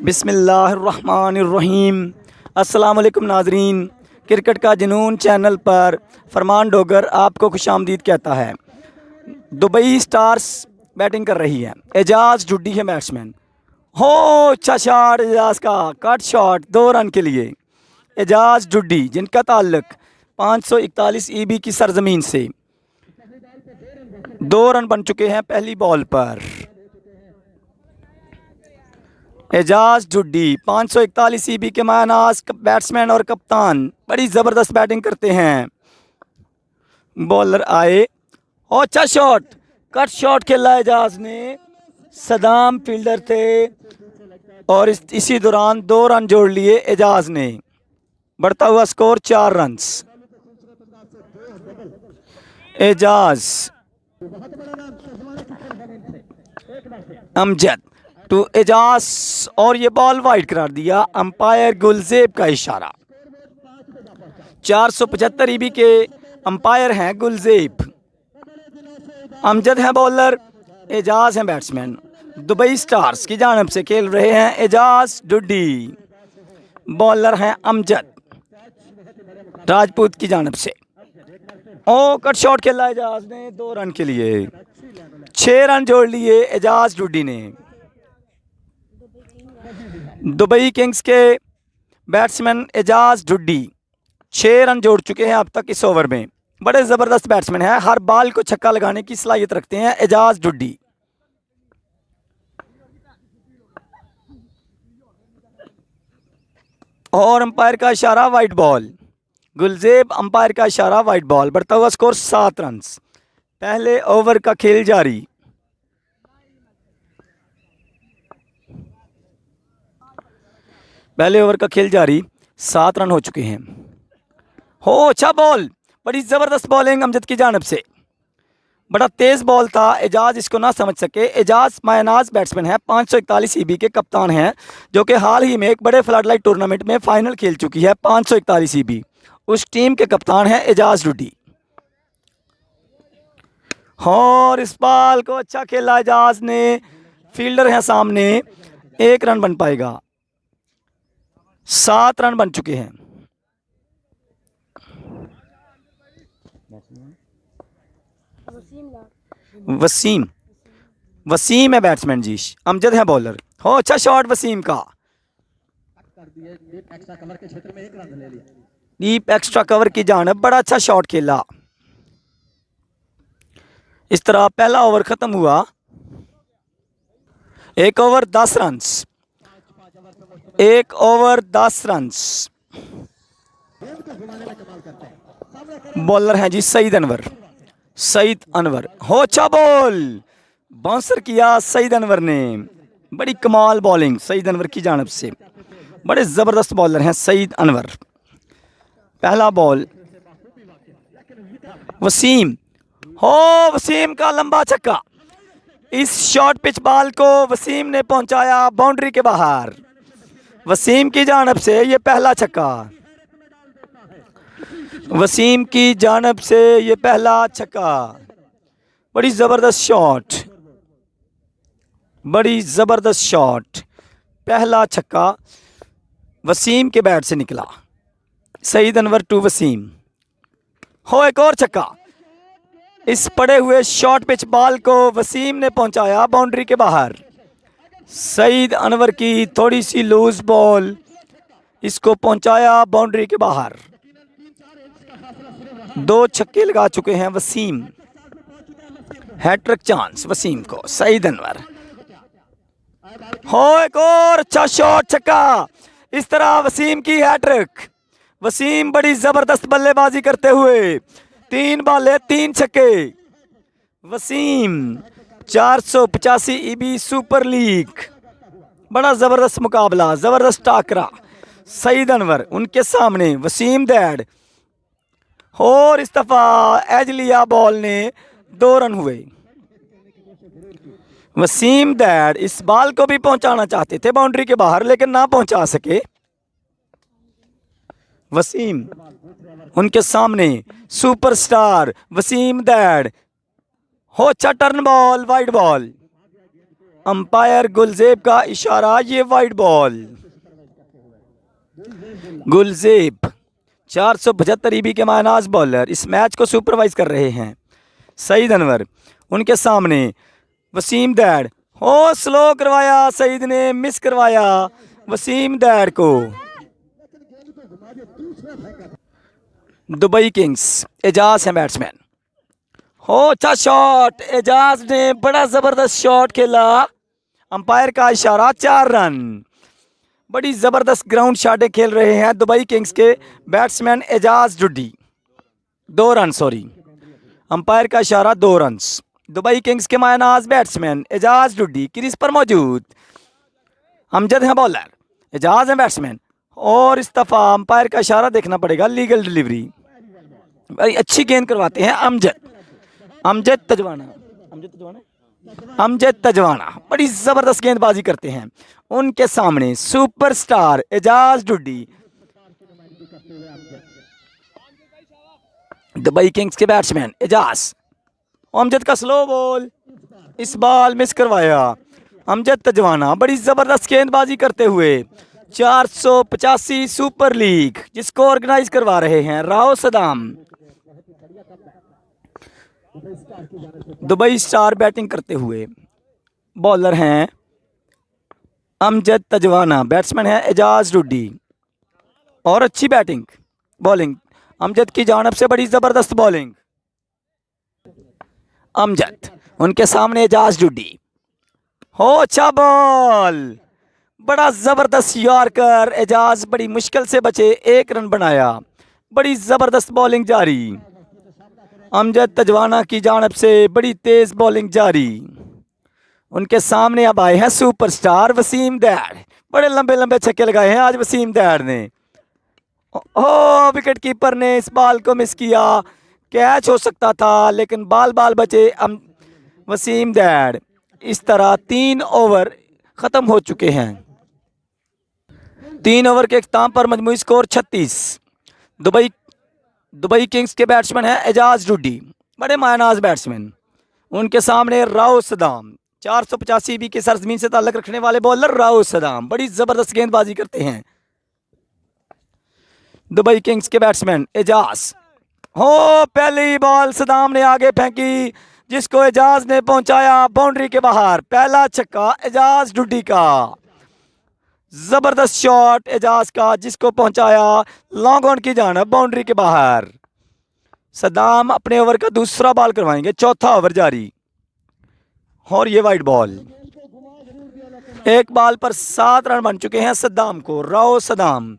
बिस्मिल्लाहिर्रहमानिर्रहीम। अस्सलाम वालेकुम नाजरीन, क्रिकेट का जुनून चैनल पर फरमान डोगर आपको खुशामदीद कहता है। दुबई स्टार्स बैटिंग कर रही है। एजाज जुड्डी है बैट्समैन। हो अच्छा शॉट एजाज का, कट शॉट 2 रन के लिए। एजाज जुड्डी जिनका ताल्लुक 541 ईबी की सरजमीन से, 2 रन बन चुके हैं पहली बॉल पर। एजाज जुड्डी 541 ईबी के मायनाज बैट्समैन और कप्तान, बड़ी ज़बरदस्त बैटिंग करते हैं। बॉलर आए और अच्छा शॉट, कट शॉट खेला एजाज ने। सदाम फील्डर थे और इसी दौरान 2 रन जोड़ लिए एजाज ने। बढ़ता हुआ score 4 run. Ejaz Amjad to Ejaz और ये बॉल वाइड करार दिया। अंपायर गुलजेब का इशारा। 475 ईबी के अंपायर हैं गुलजेब। अमजद हैं बॉलर, एजाज हैं बैट्समैन। दुबई स्टार्स की जानब से खेल रहे हैं एजाज जुड्डी। बॉलर हैं अमजद राजपूत की जानब से। ओ कट शॉट खेला एजाज ने 2 रन के लिए। 6 रन जोड़ लिए एजाज जुड्डी ने। दुबई किंग्स के बैट्समैन एजाज जुड्डी 6 रन जोड़ चुके हैं अब तक इस ओवर में। बड़े ज़बरदस्त बैट्समैन हैं, हर बॉल को छक्का लगाने की सलाहियत रखते हैं एजाज जुड्डी। और अंपायर का इशारा वाइड बॉल। गुलजेब अंपायर का इशारा वाइड बॉल। बढ़ता हुआ स्कोर 7 रन। पहले ओवर का खेल जारी। पहले ओवर का खेल जारी, 7 रन हो चुके हैं। हो अच्छा बॉल, बड़ी ज़बरदस्त बॉलिंग अमजद की जानब से। बड़ा तेज़ बॉल था, एजाज इसको ना समझ सके। एजाज मायनाज बैट्समैन है, 541 ईबी के कप्तान हैं, जो कि हाल ही में एक बड़े फ्लडलाइट टूर्नामेंट में फाइनल खेल चुकी है। 541 ईबी उस टीम के कप्तान हैं एजाज जुड्डी। और इस बॉल को अच्छा खेला एजाज ने। फील्डर हैं सामने, 1 रन बन पाएगा। 7 रन बन चुके हैं। वसीम है बैट्समैन जी। अमजद है बॉलर। हो अच्छा शॉट वसीम का, डीप एक्स्ट्रा कवर की जानब बड़ा अच्छा शॉट खेला। इस तरह पहला ओवर खत्म हुआ। 1 over 10 run. 1 over 10 run. Bowler हैं जी सईद अनवर। सईद अनवर हो अच्छा बॉल, बाउंसर किया सईद अनवर ने। बड़ी कमाल बॉलिंग सईद अनवर की जानब से। बड़े ज़बरदस्त बॉलर हैं सईद अनवर। पहला बॉल वसीम। हो वसीम का लंबा छक्का। इस शॉर्ट पिच बॉल को वसीम ने पहुंचाया बाउंड्री के बाहर। वसीम की जानब से ये पहला छक्का। वसीम की जानब से ये पहला छक्का। बड़ी ज़बरदस्त शॉट, बड़ी ज़बरदस्त शॉट। पहला छक्का वसीम के बैट से निकला। सईद अनवर टू वसीम। हो एक और छक्का। इस पड़े हुए शॉर्ट पिच बॉल को वसीम ने पहुंचाया बाउंड्री के बाहर। सईद अनवर की थोड़ी सी लूज बॉल, इसको पहुंचाया बाउंड्री के बाहर। 2 छक्के लगा चुके हैं वसीम। हैट्रिक चांस वसीम को। सईद अनवर हो एक और अच्छा शॉट छक्का। इस तरह वसीम की हैट्रिक। वसीम बड़ी ज़बरदस्त बल्लेबाजी करते हुए 3 बॉलें 3 छक्के। Wasim 485 EB super league. बड़ा ज़बरदस्त मुकाबला, ज़बरदस्त टाकरा। सईद अनवर उनके सामने, वसीम दैड। और इस दफ़ा एजलिया बॉल ने 2 रन हुए। वसीम दैड इस बॉल को भी पहुंचाना चाहते थे बाउंड्री के बाहर, लेकिन ना पहुंचा सके। वसीम उनके सामने, सुपरस्टार वसीम दैड। हो अच्छा turn ball, wide ball. Umpire Gulzeb का इशारा, ये वाइड बॉल। गुलजेब 475 ईबी के मायनाज बॉलर इस मैच को सुपरवाइज कर रहे हैं। सईद अनवर, उनके सामने वसीम दैड, हो स्लो करवाया, सईद ने मिस करवाया वसीम दैड को। दुबई किंग्स, एजाज है बैट्समैन, हो अच्छा शॉट, एजाज ने बड़ा जबरदस्त शॉट खेला, अंपायर का इशारा, 4 रन। बड़ी जबरदस्त ग्राउंड शॉटें खेल रहे हैं दुबई किंग्स के batsman Ejaz Duddi. 2 run, sorry, umpire का इशारा, 2 रन। दुबई किंग्स के मायनाज बैट्समैन एजाज डुड्डी क्रीज पर मौजूद। अमजद है बॉलर, एजाज है बैट्समैन, और इस दफा अंपायर का इशारा देखना पड़ेगा, लीगल डिलीवरी। भाई अच्छी गेंद करवाते हैं अमजद तजवाना बड़ी जबरदस्त गेंदबाजी करते हैं। उनके सामने superstar Ejaz Duddi. Dubai kings के बैट्समैन एजाज, अमजद का स्लो बॉल, इस बॉल मिस करवाया। अमजद तजवाना बड़ी जबरदस्त गेंदबाजी करते हुए 485 सुपर लीग जिसको ऑर्गेनाइज करवा रहे हैं Rao Saddam. Dubai star batting करते हुए, बॉलर हैं अमजद तजवाना, बैट्समैन है एजाज डुड्डी, और अच्छी बैटिंग बॉलिंग अमजद की जानब से, बड़ी जबरदस्त बॉलिंग अमजद, उनके सामने एजाज डुड्डी, हो अच्छा बॉल, बड़ा जबरदस्त यॉर्कर, एजाज बड़ी मुश्किल से बचे, 1 रन बनाया। बड़ी जबरदस्त बॉलिंग जारी अमजद तजवाना की जानब से, बड़ी तेज बॉलिंग जारी। उनके सामने अब आए हैं सुपरस्टार वसीम दैड, बड़े लंबे लंबे छक्के लगाए हैं आज वसीम दैड ने। ओ विकेट कीपर ने इस बॉल को मिस किया, कैच हो सकता था लेकिन बाल बचे वसीम दैड। इस तरह 3 ओवर ख़त्म हो चुके हैं। 3 ओवर के इख्तिताम पर मजमूई स्कोर 36। दुबई किंग्स के बैट्समैन हैं एजाज डुड्डी, बड़े मायनाज बैट्समैन, उनके सामने राव सदाम, 485 ईबी की सरजमीन से ताल्लुक रखने वाले बॉलर राव सदाम, बड़ी जबरदस्त गेंदबाजी करते हैं दुबई किंग्स के बैट्समैन एजाज। हो पहली बॉल सदाम ने आगे फेंकी जिसको एजाज ने पहुंचाया बाउंड्री के बाहर, पहला छक्का एजाज डुड्डी का, जबरदस्त शॉट एजाज का जिसको पहुंचाया लॉन्ग ऑन की जानब बाउंड्री के बाहर। सदाम अपने ओवर का दूसरा बॉल करवाएंगे, चौथा ओवर जारी, और ये वाइड बॉल। 1 बॉल पर 7 रन बन चुके हैं सद्दाम को। राव सदाम,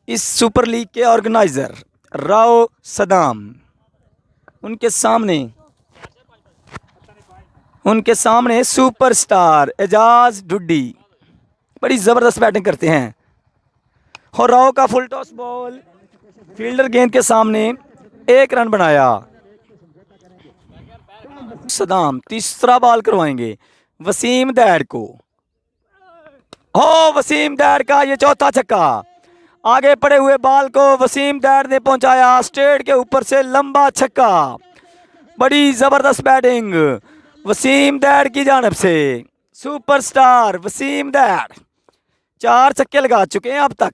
इस सुपर लीग के ऑर्गेनाइजर राव सदाम, उनके सामने सुपरस्टार एजाज डुड्डी, बड़ी जबरदस्त बैटिंग करते हैं। और राव का फुल टॉस बॉल, फील्डर गेंद के सामने, 1 रन बनाया। सदाम तीसरा बॉल करवाएंगे वसीम दैड को, हो वसीम दैड का ये चौथा छक्का, आगे पड़े हुए बॉल को वसीम दैड ने पहुंचाया स्टेट के ऊपर से, लंबा छक्का, बड़ी जबरदस्त बैटिंग वसीम दैड की जानब से। सुपरस्टार वसीम दैड 4 छक्के लगा चुके हैं अब तक।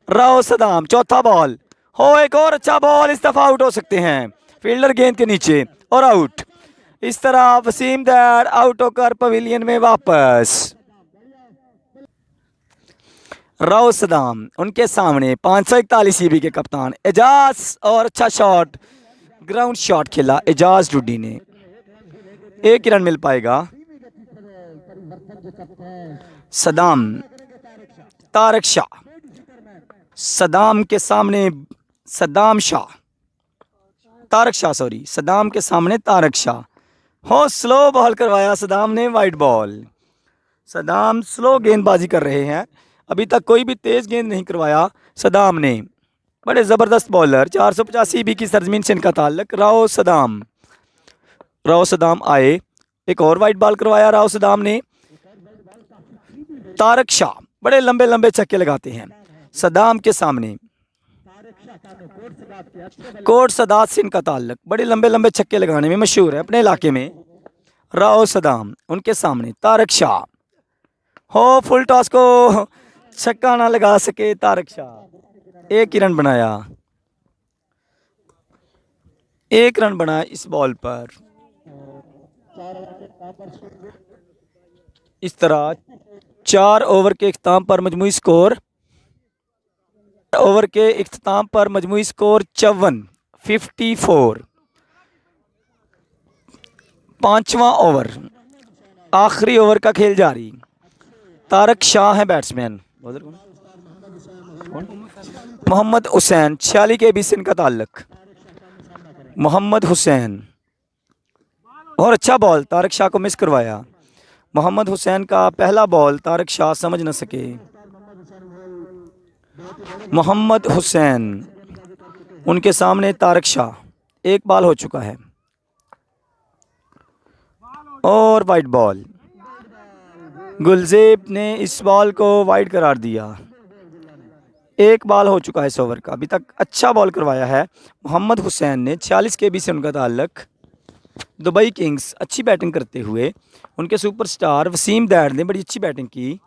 राव सदाम चौथा बॉल, हो एक और अच्छा बॉल, इस दफा आउट हो सकते हैं, फील्डर गेंद के नीचे और आउट। इस तरह वसीम दैड आउट होकर पवेलियन में वापस। राव सदाम, उनके सामने 541 ईबी के कप्तान एजाज, और अच्छा शॉट, ग्राउंड शॉट खेला एजाज डुड्डी ने, 1 रन मिल पाएगा। सदाम, तारक शाह, सदाम के सामने सदाम शाह, तारक शाह सॉरी, सदाम के सामने तारक शाह, हो स्लो बॉल करवाया सदाम ने, वाइड बॉल। सदाम स्लो गेंदबाजी कर रहे हैं, अभी तक कोई भी तेज गेंद नहीं करवाया सदाम ने, बड़े ज़बरदस्त बॉलर, 485 ईबी की सरजमीन से इनका ताल्लुक। राव सदाम आए, एक और वाइड बॉल करवाया राव सदाम ने। तारक शाह बड़े लंबे लंबे छक्के लगाते हैं सदाम के सामने, कोट सदात से इनका ताल्लुक, बड़े लंबे लंबे छक्के लगाने में मशहूर है अपने इलाके में। राओ सदाम, उनके सामने तारक शाह। हो फुल टॉस को छक्का ना लगा सके तारक शाह। एक ही रन बनाया, एक रन बना इस बॉल पर। इस तरह 4 ओवर के इख्तिताम पर मजमूई स्कोर 54, 5वां ओवर, आखिरी ओवर का खेल जारी। तारक शाह है बैट्समैन। मोहम्मद हुसैन 46 के बीच इनका ताल्लुक। मोहम्मद हुसैन, और अच्छा बॉल तारक शाह को मिस करवाया। मोहम्मद हुसैन का पहला बॉल तारक शाह समझ न सके। मोहम्मद हुसैन, उनके सामने तारक शाह। एक बॉल हो चुका है और वाइड बॉल। गुलजेब ने इस बॉल को वाइड करार दिया। एक बॉल हो चुका है इस ओवर का। अभी तक अच्छा बॉल करवाया है मोहम्मद हुसैन ने। 46 के बी से उनका ताल्लुक। दुबई किंग्स अच्छी बैटिंग करते हुए उनके सुपरस्टार वसीम दैड ने बड़ी अच्छी बैटिंग की।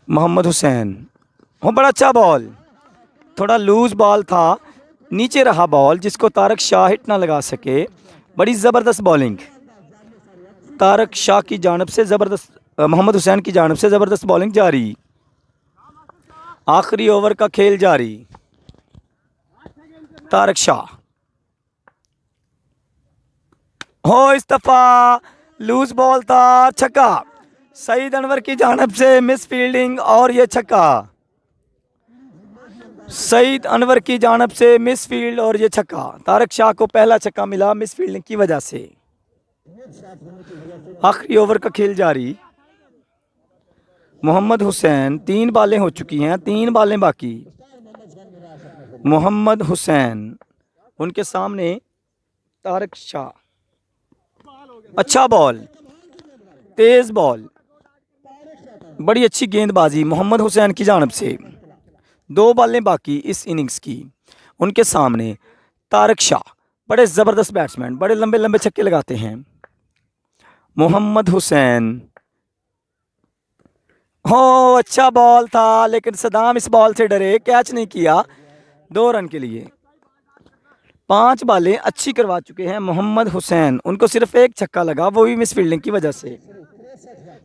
मोहम्मद हुसैन, वो बड़ा अच्छा बॉल, थोड़ा लूज बॉल था, नीचे रहा बॉल जिसको तारक शाह हिट ना लगा सके। बड़ी ज़बरदस्त बॉलिंग तारक शाह की जानिब से, मोहम्मद हुसैन की जानिब से ज़बरदस्त बॉलिंग जारी। आखिरी ओवर का खेल जारी। तारक शाह, हो इस दफ़ा लूज बॉल था, छक्का। सईद अनवर की जानिब से मिस फील्डिंग और ये छक्का। सईद अनवर की जानिब से मिस फील्ड और ये छक्का। तारक शाह को पहला छक्का मिला मिस फील्डिंग की वजह से। आखिरी ओवर का खेल जारी। मोहम्मद हुसैन, 3 बॉलें हो चुकी हैं, 3 बॉलें बाकी। मोहम्मद हुसैन, उनके सामने तारक शाह। अच्छा बॉल, तेज बॉल, बड़ी अच्छी गेंदबाजी मोहम्मद हुसैन की जानिब से। 2 बॉलें बाकी इस इनिंग्स की। उनके सामने तारक शाह, बड़े ज़बरदस्त बैट्समैन, बड़े लंबे लंबे छक्के लगाते हैं। मोहम्मद हुसैन, हो अच्छा बॉल था लेकिन सदाम इस बॉल से डरे, कैच नहीं किया। 2 रन के लिए 5 बॉलें अच्छी करवा चुके हैं मोहम्मद हुसैन। उनको सिर्फ एक छक्का लगा, वो भी मिस फील्डिंग की वजह से।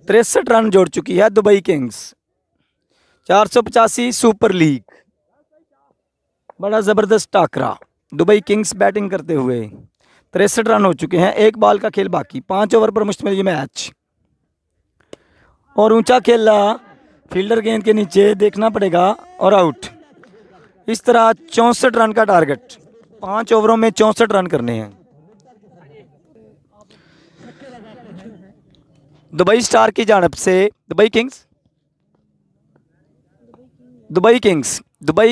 63 रन जोड़ चुकी है दुबई किंग्स। 485 super league. बड़ा ज़बरदस्त टाकरा दुबई किंग्स बैटिंग करते हुए। 63 रन हो चुके हैं, 1 बॉल का खेल बाकी। 5 ओवर पर मुश्तमिल ये मैच, और ऊंचा खेला, फील्डर गेंद के नीचे देखना पड़ेगा और आउट। इस तरह 64 रन का टारगेट, 5 ओवरों में 64 रन करने हैं। दुबई स्टार की जानिब से दुबई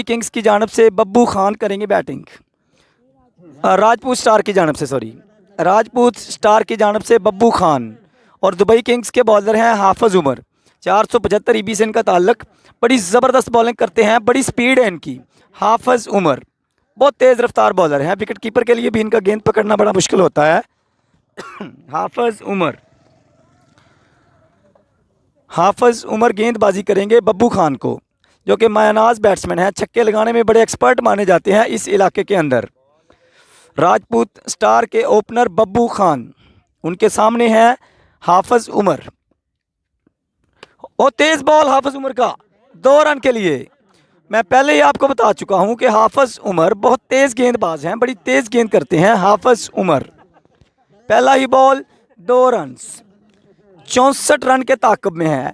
किंग्स की जानिब से बब्बू खान करेंगे बैटिंग। राजपूत स्टार की जानिब से, राजपूत स्टार की जानिब से बब्बू खान। और दुबई किंग्स के बॉलर हैं हाफिज उमर। 475 ईबी से इनका ताल्लुक। बड़ी ज़बरदस्त बॉलिंग करते हैं, बड़ी स्पीड है इनकी। हाफिज उमर बहुत तेज़ रफ्तार बॉलर हैं। विकेट कीपर के लिए भी इनका गेंद पकड़ना बड़ा मुश्किल होता है। हाफिज उमर गेंदबाजी करेंगे बब्बू खान को, जो कि मायनाज बैट्समैन है, छक्के लगाने में बड़े एक्सपर्ट माने जाते हैं इस इलाके के अंदर। राजपूत स्टार के ओपनर बब्बू खान, उनके सामने है हाफिज उमर। और तेज बॉल हाफिज उमर का, 2 रन के लिए। मैं पहले ही आपको बता चुका हूं कि हाफिज उमर बहुत तेज गेंदबाज हैं, बड़ी तेज गेंद करते हैं हाफिज उमर। पहला ही बॉल, 2 रन। 64 रन के ताक़ब में है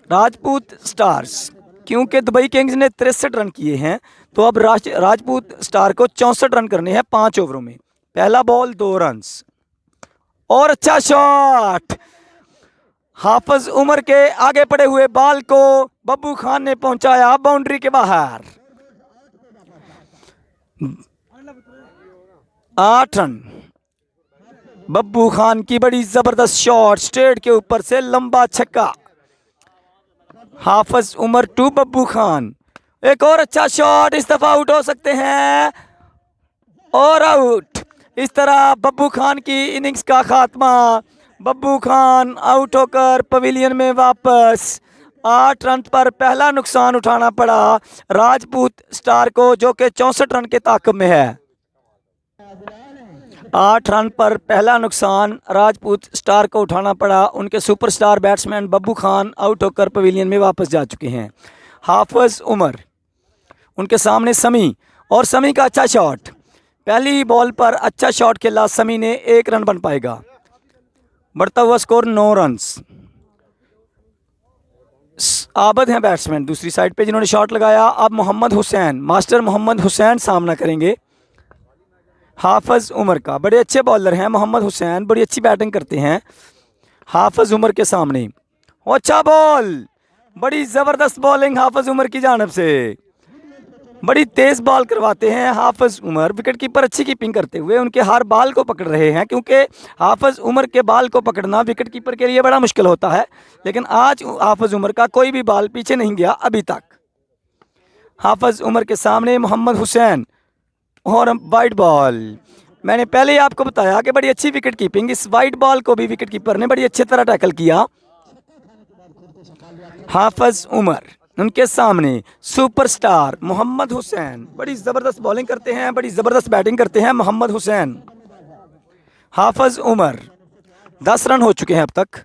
राजपूत स्टार्स। क्योंकि दुबई किंग्स ने 63 रन किए हैं, तो अब राजपूत स्टार को 64 रन करने हैं 5 ओवरों में। पहला बॉल, 2 रन, और अच्छा शॉट। हाफिज उमर के आगे पड़े हुए बॉल को बब्बू खान ने पहुंचाया बाउंड्री के बाहर। 8 रन। बब्बू खान की बड़ी ज़बरदस्त शॉट, स्ट्रेट के ऊपर से लंबा छक्का। हाफिज उमर टू बब्बू खान। एक और अच्छा शॉट, इस दफा आउट हो सकते हैं, और आउट। इस तरह बब्बू खान की इनिंग्स का खात्मा। बब्बू खान आउट होकर पवेलियन में वापस। 8 रन पर पहला नुकसान उठाना पड़ा राजपूत स्टार को, जो कि 64 रन के ताक़ब में है। 8 रन पर पहला नुकसान राजपूत स्टार को उठाना पड़ा। उनके superstar batsman Babbu Khan out होकर पवेलियन में वापस जा चुके हैं। हाफिज उमर, उनके सामने समी, और समी का अच्छा शॉट। पहली बॉल पर अच्छा शॉट खेला समी ने, 1 रन बन पाएगा। बढ़ता हुआ स्कोर 9 रन्स। आबद हैं बैट्समैन दूसरी साइड पे जिन्होंने शॉट लगाया। अब मोहम्मद हुसैन, मास्टर मोहम्मद हुसैन सामना करेंगे हाफिज उमर का। बड़े अच्छे बॉलर हैं मोहम्मद हुसैन, बड़ी अच्छी बैटिंग करते हैं। हाफिज उमर के सामने अच्छा बॉल, बड़ी ज़बरदस्त बॉलिंग हाफिज उमर की जानब से। बड़ी तेज़ बॉल करवाते हैं हाफिज उमर। विकेट कीपर अच्छी कीपिंग करते हुए उनके हर बाल को पकड़ रहे हैं, क्योंकि हाफिज उमर के बाल को पकड़ना विकेट कीपर के लिए बड़ा मुश्किल होता है। लेकिन आज हाफिज उमर का कोई भी बाल पीछे नहीं गया अभी तक। हाफिज उमर के सामने मोहम्मद हुसैन और वाइड बॉल। मैंने पहले ही आपको बताया कि बड़ी अच्छी विकेट कीपिंग, इस वाइड बॉल को भी विकेट कीपर ने बड़ी अच्छी तरह टैकल किया। हाफिज उमर, उनके सामने सुपरस्टार मोहम्मद हुसैन, बड़ी ज़बरदस्त बॉलिंग करते हैं, बड़ी ज़बरदस्त बैटिंग करते हैं मोहम्मद हुसैन। हाफिज उमर 10 रन हो चुके हैं अब तक।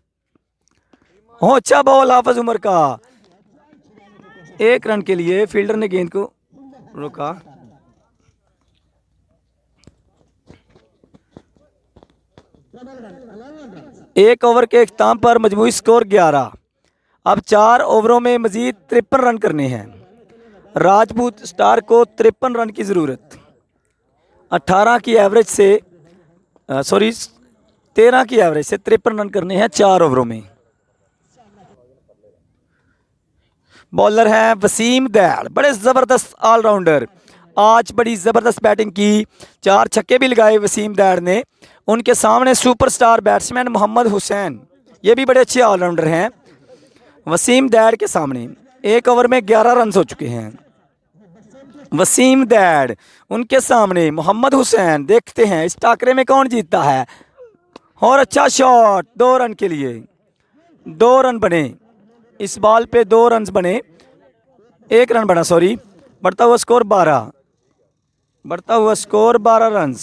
हो अच्छा बॉल हाफिज उमर का, 1 रन के लिए फील्डर ने गेंद को रोका। एक ओवर के इख्तिताम पर मजमूई स्कोर 11। अब 4 ओवरों में मजीद 53 रन करने हैं। राजपूत स्टार को 53 रन की ज़रूरत। 18 की एवरेज से 13 की एवरेज से 53 रन करने हैं 4 ओवरों में। बॉलर हैं वसीम दैड़, बड़े ज़बरदस्त ऑलराउंडर। आज बड़ी ज़बरदस्त बैटिंग की, 4 छक्के भी लगाए वसीम दैड़ ने। उनके सामने सुपरस्टार बैट्समैन मोहम्मद हुसैन, ये भी बड़े अच्छे ऑलराउंडर हैं। वसीम दैड़ के सामने 1 ओवर में 11 रन हो चुके हैं। वसीम दैड़, उनके सामने मोहम्मद हुसैन। देखते हैं इस टाकरे में कौन जीतता है। और अच्छा शॉट, 2 रन के लिए 2 रन बने। इस बॉल पे 2 रन बने, 1 रन बना, सॉरी। बढ़ता हुआ स्कोर 12, बढ़ता हुआ स्कोर 12 रन।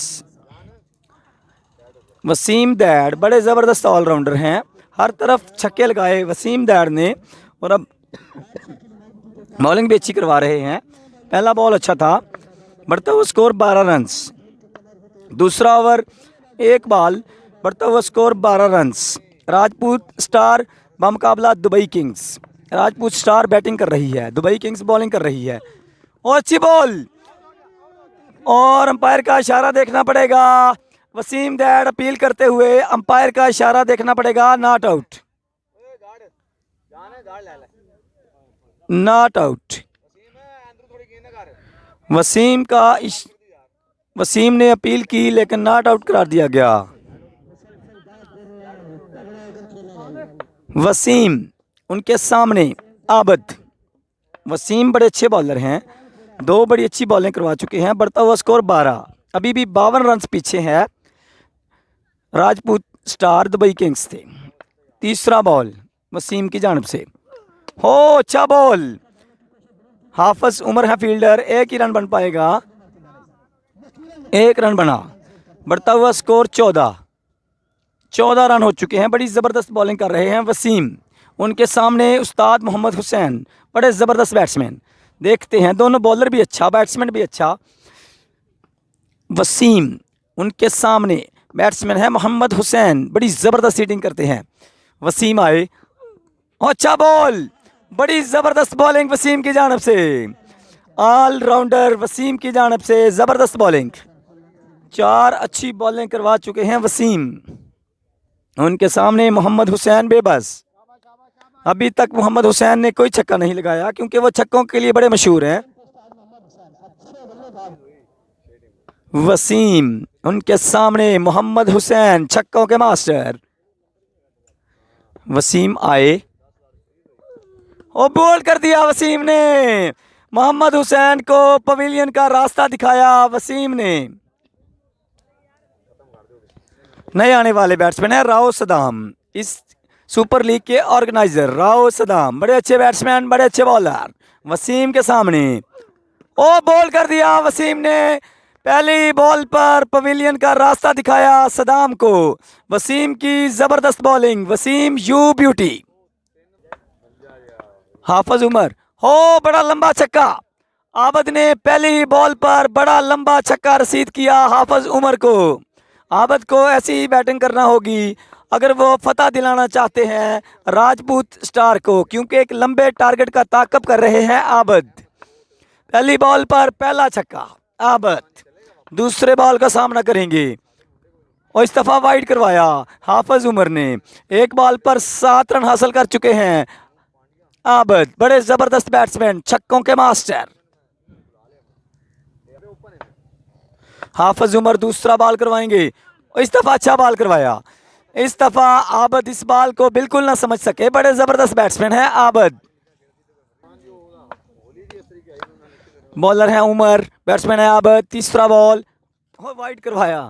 वसीम दैड़ बड़े ज़बरदस्त ऑलराउंडर हैं, हर तरफ छक्के लगाए वसीम दैड़ ने, और अब बॉलिंग भी अच्छी करवा रहे हैं। पहला बॉल अच्छा था। बढ़ता हुआ स्कोर 12 रन। दूसरा ओवर 1 बॉल, बढ़ता हुआ स्कोर 12 रन। राजपूत स्टार बमुकाबला Dubai kings. Rajput star batting कर रही है, दुबई किंग्स बॉलिंग कर रही है। और अच्छी बॉल, और अंपायर का इशारा देखना पड़ेगा। वसीम दैड़ अपील करते हुए अंपायर का इशारा देखना पड़ेगा। Not out, not out. Wasim ने अपील की लेकिन नॉट आउट करार दिया गया। वसीम, उनके सामने आबद। वसीम बड़े अच्छे बॉलर हैं, 2 बड़ी अच्छी बॉलिंग करवा चुके हैं। बढ़ता हुआ स्कोर 12, अभी भी 52 रन पीछे है राजपूत स्टार दुबई किंग्स थे। तीसरा बॉल वसीम की जानब से, हो अच्छा बॉल। हाफिज उमर है फील्डर, 1 ही रन बन पाएगा, 1 रन बना। बढ़ता हुआ स्कोर 14 रन हो चुके हैं। बड़ी ज़बरदस्त बॉलिंग कर रहे हैं वसीम। उनके सामने उस्ताद मोहम्मद हुसैन, बड़े ज़बरदस्त बैट्समैन। देखते हैं, दोनों बॉलर भी अच्छा, बैट्समैन भी अच्छा। वसीम, उनके सामने बैट्समैन है मोहम्मद हुसैन, बड़ी ज़बरदस्त हिटिंग करते हैं। वसीम आए, अच्छा बॉल, बड़ी ज़बरदस्त बॉलिंग वसीम की जानब से। ऑलराउंडर वसीम की जानब से ज़बरदस्त बॉलिंग, 4 अच्छी बॉलिंग करवा चुके हैं वसीम। उनके सामने मोहम्मद हुसैन बेबस। अभी तक मोहम्मद हुसैन ने कोई छक्का नहीं लगाया, क्योंकि वो छक्कों के लिए बड़े मशहूर हैं। वसीम, उनके सामने मोहम्मद हुसैन, छक्कों के मास्टर। वसीम आए और बॉल कर दिया वसीम ने। मोहम्मद हुसैन को पवेलियन का रास्ता दिखाया वसीम ने। नए आने वाले बैट्समैन है राव सदाम, इस सुपर लीग के ऑर्गेनाइजर राव सदाम, बड़े अच्छे बैट्समैन, बड़े अच्छे बॉलर। वसीम के सामने ओ बॉल कर दिया वसीम ने, पहली बॉल पर पवेलियन का रास्ता दिखाया सदाम को। वसीम की जबरदस्त बॉलिंग, वसीम यू ब्यूटी। हाफिज उमर, हो बड़ा लंबा छक्का, आबद ने पहली ही बॉल पर बड़ा लंबा छक्का रसीद किया हाफिज उमर को। आबद को ऐसी ही बैटिंग करना होगी अगर वो फतह दिलाना चाहते हैं राजपूत स्टार को, क्योंकि एक लंबे टारगेट का ताक़ब कर रहे हैं आबद। पहली बॉल पर पहला छक्का, आबद दूसरे बॉल का सामना करेंगे और इस दफा वाइड करवाया हाफिज उमर ने। एक बॉल पर 7 रन हासिल कर चुके हैं आबद, बड़े जबरदस्त बैट्समैन, छक्कों के मास्टर। हाफिज उमर दूसरा बॉल करवाएंगे, इस दफा अच्छा बॉल करवाया। इस दफा आबद इस बॉल को बिल्कुल ना समझ सके, बड़े जबरदस्त बैट्समैन है आबद। बॉलर है उमर, बैट्समैन है आबद। तीसरा बॉल वाइड करवाया,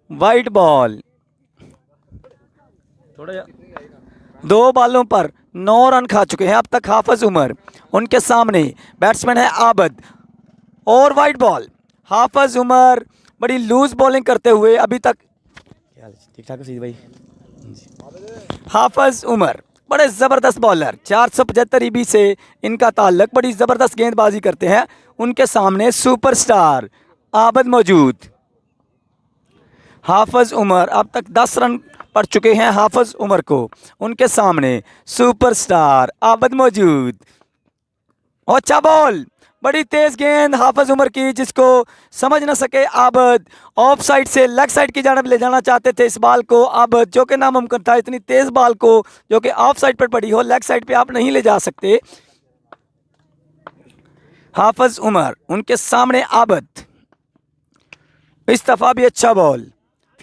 वाइड बॉल। थोड़ा 2 बॉलों पर 9 रन खा चुके हैं अब तक हाफिज उमर। उनके सामने बैट्समैन है आबद और वाइड बॉल। हाफिज उमर बड़ी लूज बॉलिंग करते हुए अभी तक, ठीक ठाक है भाई। हाफिज उमर बड़े ज़बरदस्त बॉलर, 475 ईबी से इनका ताल्लुक, बड़ी ज़बरदस्त गेंदबाजी करते हैं। उनके सामने सुपरस्टार आबद मौजूद। हाफिज उमर अब तक 10 रन पड़ चुके हैं हाफिज उमर को। उनके सामने सुपरस्टार आबद मौजूद। अच्छा बॉल, बड़ी तेज गेंद हाफिज उमर की, जिसको समझ न सके आबद। ऑफ साइड से लेग साइड की जानब ले जाना चाहते थे इस बॉल को आबद, जो कि नामुमकिन था। इतनी तेज बॉल को जो कि ऑफ साइड पर पड़ी हो, लेग साइड पे आप नहीं ले जा सकते। हाफिज उमर, उनके सामने आबद। इस दफा भी अच्छा बॉल,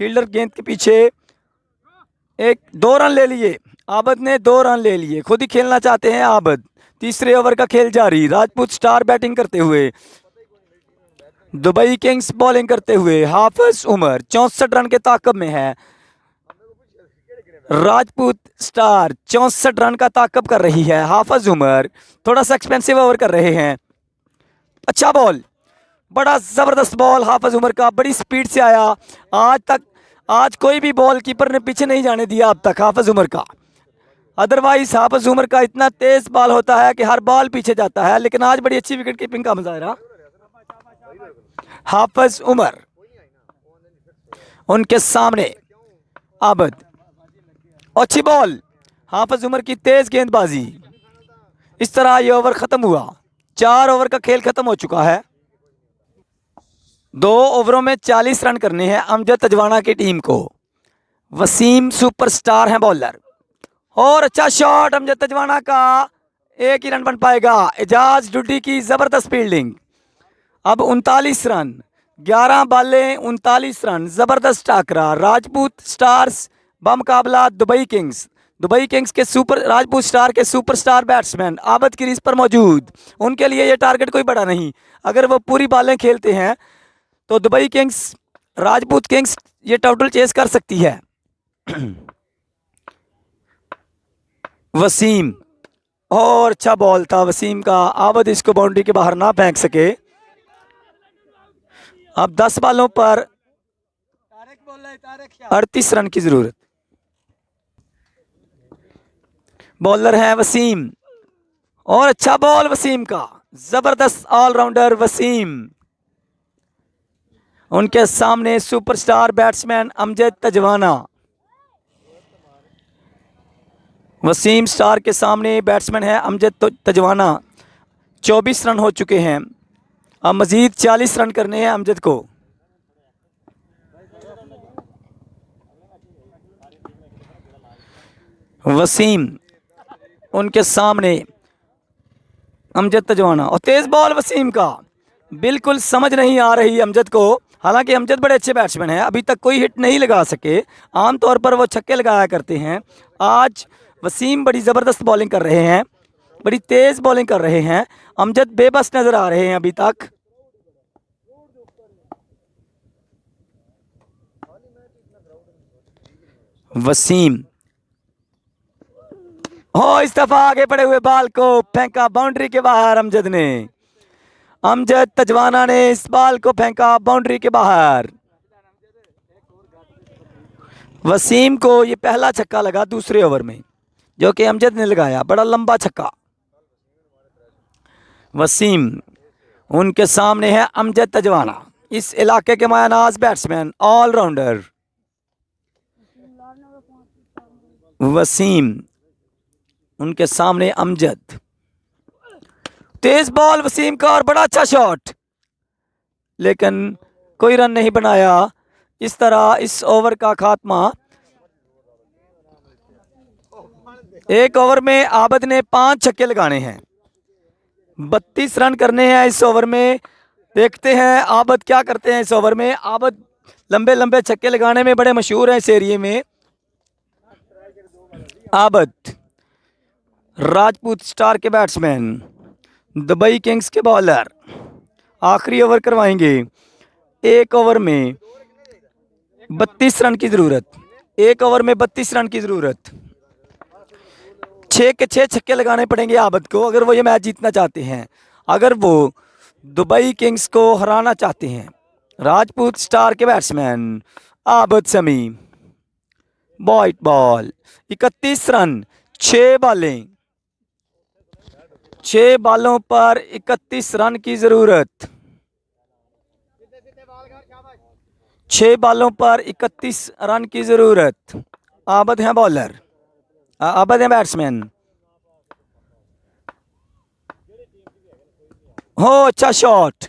फील्डर गेंद के पीछे 2 रन ले लिए आबद ने, 2 रन ले लिए। खुद ही खेलना चाहते हैं आबद। तीसरे ओवर का खेल जारी, राजपूत स्टार बैटिंग करते हुए, दुबई किंग्स बॉलिंग करते हुए। हाफिज उमर 64 रन के ताकब में है, राजपूत स्टार 64 रन का ताकब कर रही है। हाफिज उमर थोड़ा सा एक्सपेंसिव ओवर कर रहे हैं। अच्छा बॉल, बड़ा ज़बरदस्त बॉल हाफिज उमर का, बड़ी स्पीड से आया। आज कोई भी बॉल कीपर ने पीछे नहीं जाने दिया अब तक हाफिज उमर का। अदरवाइज हाफिज उमर का इतना तेज बॉल होता है कि हर बॉल पीछे जाता है, लेकिन आज बड़ी अच्छी विकेट कीपिंग का मुजाहरा हाफिज उमर। उनके सामने आबद, अच्छी बॉल, हाफिज उमर की तेज गेंदबाजी। इस तरह ये ओवर खत्म हुआ। 4 ओवर का खेल खत्म हो चुका है। 2 ओवरों में 40 रन करने हैं अमजद तजवाना की टीम को। वसीम सुपरस्टार हैं बॉलर, और अच्छा शॉट अमजद तजवाना का, 1 ही रन बन पाएगा। एजाज डुड्डी की ज़बरदस्त फील्डिंग। अब 39 रन, 11 बॉलें 39 रन, ज़बरदस्त टाकरा। राजपूत स्टार्स बमुकाबला दुबई किंग्स। दुबई किंग्स के राजपूत स्टार के सुपरस्टार बैट्समैन आबद की क्रीज पर मौजूद। उनके लिए ये टारगेट कोई बड़ा नहीं, अगर वो पूरी बॉलें खेलते हैं तो दुबई किंग्स राजपूत किंग्स ये टाइटल चेस कर सकती है। वसीम, और अच्छा बॉल था वसीम का, आबद इसको बाउंड्री के बाहर ना फेंक सके। अब 10 बॉलों पर 38 रन की जरूरत। बॉलर है वसीम, और अच्छा बॉल वसीम का, जबरदस्त ऑलराउंडर वसीम। उनके सामने superstar batsman Amjad Tajwana. Wasim star के सामने बैट्समैन है अमजद तजवाना। 24 रन हो चुके हैं, अब मज़ीद 40 रन करने हैं अमजद को। वसीम, उनके सामने अमजद तजवाना, और तेज़ बॉल वसीम का, बिल्कुल समझ नहीं आ रही अमजद को। हालांकि अमजद बड़े अच्छे बैट्समैन हैं, अभी तक कोई हिट नहीं लगा सके। आमतौर पर वो छक्के लगाया करते हैं। आज वसीम बड़ी ज़बरदस्त बॉलिंग कर रहे हैं, बड़ी तेज़ बॉलिंग कर रहे हैं। अमजद बेबस नज़र आ रहे हैं अभी तक। वसीम, हो इस दफा आगे बढ़े हुए बाल को फेंका बाउंड्री के बाहर अमजद ने। अमजद तजवाना ने इस बाल को फेंका बाउंड्री के बाहर। वसीम को ये पहला छक्का लगा दूसरे ओवर में, जो कि अमजद ने लगाया, बड़ा लंबा छक्का। वसीम, उनके सामने है अमजद तजवाना, इस इलाके के मायानाज बैट्समैन, ऑलराउंडर। वसीम, उनके सामने अमजद। तेज बॉल वसीम का और बड़ा अच्छा शॉट, लेकिन कोई रन नहीं बनाया। इस तरह इस ओवर का खात्मा। एक ओवर में आबद ने 5 छक्के लगाने हैं, 32 रन करने हैं इस ओवर में। देखते हैं आबद क्या करते हैं इस ओवर में। आबद लंबे लंबे छक्के लगाने में बड़े मशहूर हैं इस एरिए में। आबद, राजपूत स्टार के बैट्समैन, दुबई किंग्स के बॉलर, आखिरी ओवर करवाएंगे। एक ओवर में 32 रन की ज़रूरत, एक ओवर में 32 रन की ज़रूरत। 6 के 6 छक्के लगाने पड़ेंगे आबद को अगर वो ये मैच जीतना चाहते हैं, अगर वो दुबई किंग्स को हराना चाहते हैं। राजपूत स्टार के बैट्समैन आबद समी, वाइट बॉल, 31 रन, 6 बालें, 6 बालों पर 31 रन की ज़रूरत। 6 बालों पर 31 रन की ज़रूरत। आबद हैं बॉलर, आबद हैं बैट्समैन। हो अच्छा शॉट,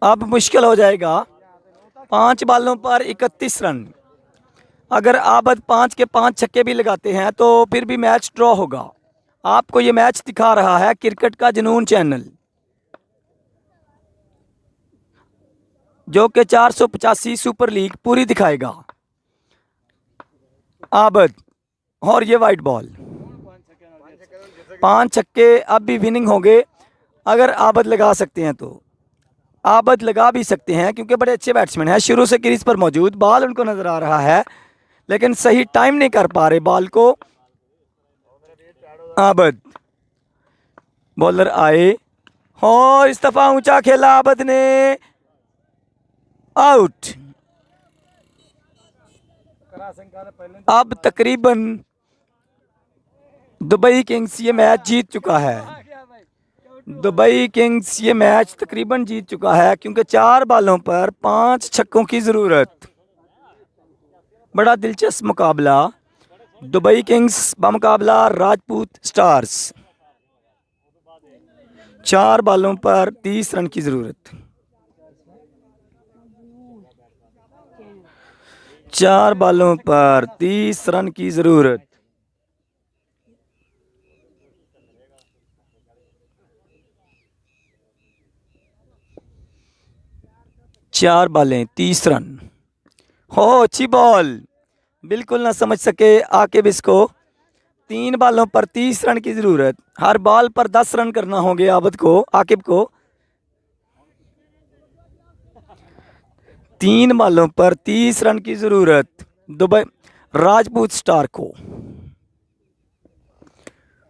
अब मुश्किल हो जाएगा। 5 बालों पर 31 रन। अगर आबद 5 के 5 छक्के भी लगाते हैं तो फिर भी मैच ड्रॉ होगा। आपको ये मैच दिखा रहा है क्रिकेट का जुनून चैनल, जो कि 485 सुपर लीग पूरी दिखाएगा। आबद, और ये वाइट बॉल, 5 छक्के अब भी विनिंग होंगे अगर आबद लगा सकते हैं तो। आबद लगा भी सकते हैं क्योंकि बड़े अच्छे बैट्समैन हैं, शुरू से क्रीज पर मौजूद। बॉल उनको नजर आ रहा है लेकिन सही टाइम नहीं कर पा रहे बॉल को। आबद, बॉलर आए, हो इस दफा ऊंचा खेला आबद ने, आउट। अब तकरीबन दुबई किंग्स ये मैच जीत चुका है। दुबई किंग्स ये मैच तकरीबन जीत चुका है क्योंकि 4 बालों पर 5 छक्कों की ज़रूरत। बड़ा दिलचस्प मुकाबला, दुबई किंग्स बमुकाबला राजपूत स्टार्स। 4 बालों पर 30 रन की ज़रूरत। 4 बालों पर 30 रन की ज़रूरत। चार बालें 30 रन। हो अच्छी बॉल, बिल्कुल ना समझ सके आकिब इसको। 3 बालों पर 30 रन की ज़रूरत। हर बॉल पर 10 रन करना होंगे आबद को, आकिब को। 3 बालों पर 30 रन की ज़रूरत दुबई राजपूत स्टार को।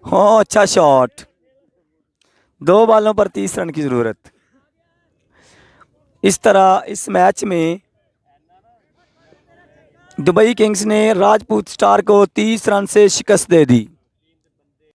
हो अच्छा शॉट, 2 बालों पर 30 रन की ज़रूरत। इस तरह इस मैच में दुबई किंग्स ने राजपूत स्टार को 30 रन से शिकस्त दे दी।